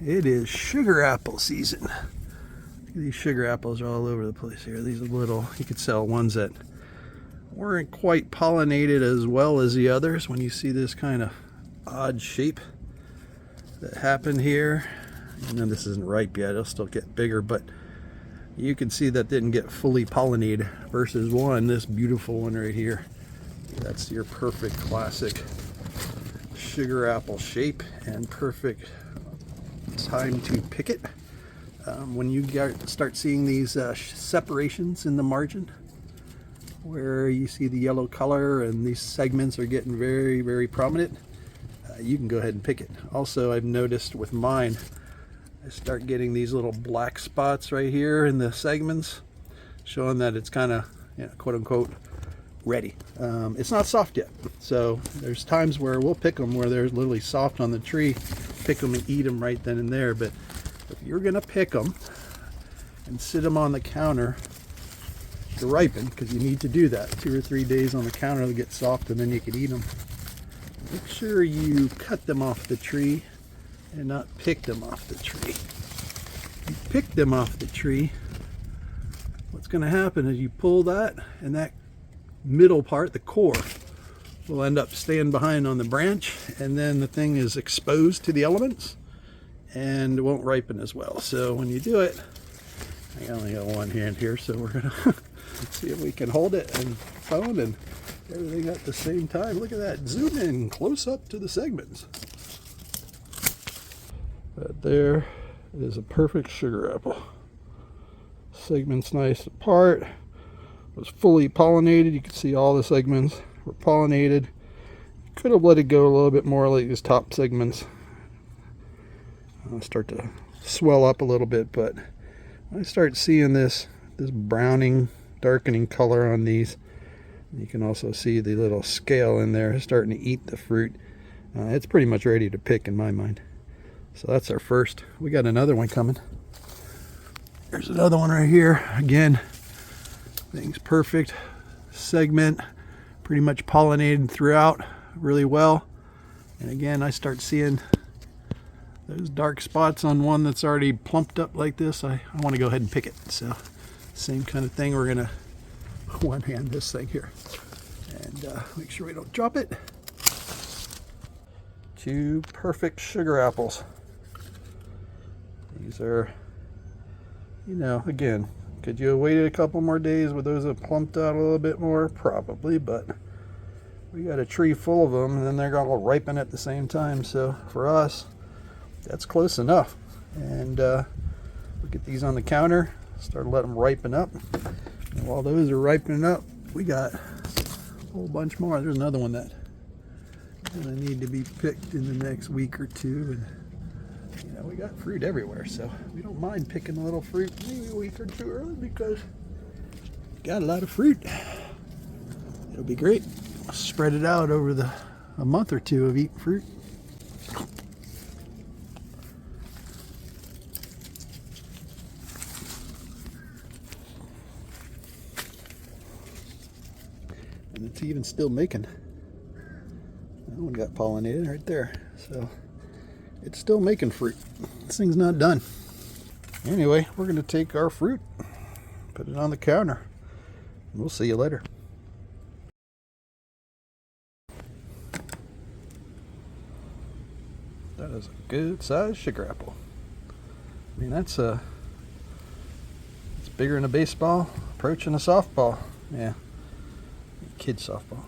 It is sugar apple season. Look at these sugar apples are all over the place here. These are little, you could sell ones that weren't quite pollinated as well as the others. When you see this kind of odd shape that happened here, and then this isn't ripe yet, it'll still get bigger, but you can see that didn't get fully pollinated versus this beautiful one right here. That's your perfect classic sugar apple shape and perfect time to pick it. When you start seeing these separations in the margin where you see the yellow color and these segments are getting very, very prominent, you can go ahead and pick it. Also, I've noticed with mine, I start getting these little black spots right here in the segments, showing that it's kind of, quote unquote, ready. It's not soft yet, so there's times where we'll pick them where they're literally soft on the tree, pick them and eat them right then and there. But if you're gonna pick them and sit them on the counter to ripen, because you need to do that 2 or 3 days on the counter to get soft, and then you can eat them, make sure you cut them off the tree and not pick them off the tree. If you pick them off the tree, what's going to happen is you pull that, and that middle part, the core, will end up staying behind on the branch, and then the thing is exposed to the elements and it won't ripen as well. So when you do it, I only got one hand here, so we're gonna see if we can hold it and phone and everything at the same time. Look at that, zoom in close up to the segments. Right there is a perfect sugar apple. Segments nice apart. It was fully pollinated. You can see all the segments were pollinated. Could have let it go a little bit more, like these top segments start to swell up a little bit, but I start seeing this browning, darkening color on these. You can also see the little scale in there starting to eat the fruit. It's pretty much ready to pick in my mind. So that's our first. We got another one coming. There's another one right here. Again, thing's perfect. Segment, pretty much pollinated throughout really well. And again, I start seeing those dark spots on one that's already plumped up like this. I want to go ahead and pick it. So same kind of thing. We're gonna one hand this thing here and make sure we don't drop it. 2 perfect sugar apples. These are, again, could you have waited a couple more days? Would those have plumped out a little bit more? Probably, but we got a tree full of them, and then they're gonna ripen at the same time. So for us, that's close enough. And we'll get these on the counter, start letting them ripen up. And while those are ripening up, we got a whole bunch more. There's another one that gonna need to be picked in the next week or two. And we got fruit everywhere, so we don't mind picking a little fruit maybe a week or two early because we got a lot of fruit. It'll be great. Spread it out over a month or two of eating fruit. And it's even still making. That one got pollinated right there, so it's still making fruit. This thing's not done. Anyway, we're going to take our fruit, put it on the counter, and we'll see you later. That is a good sized sugar apple. I mean, it's bigger than a baseball, approaching a softball. Yeah, kid softball.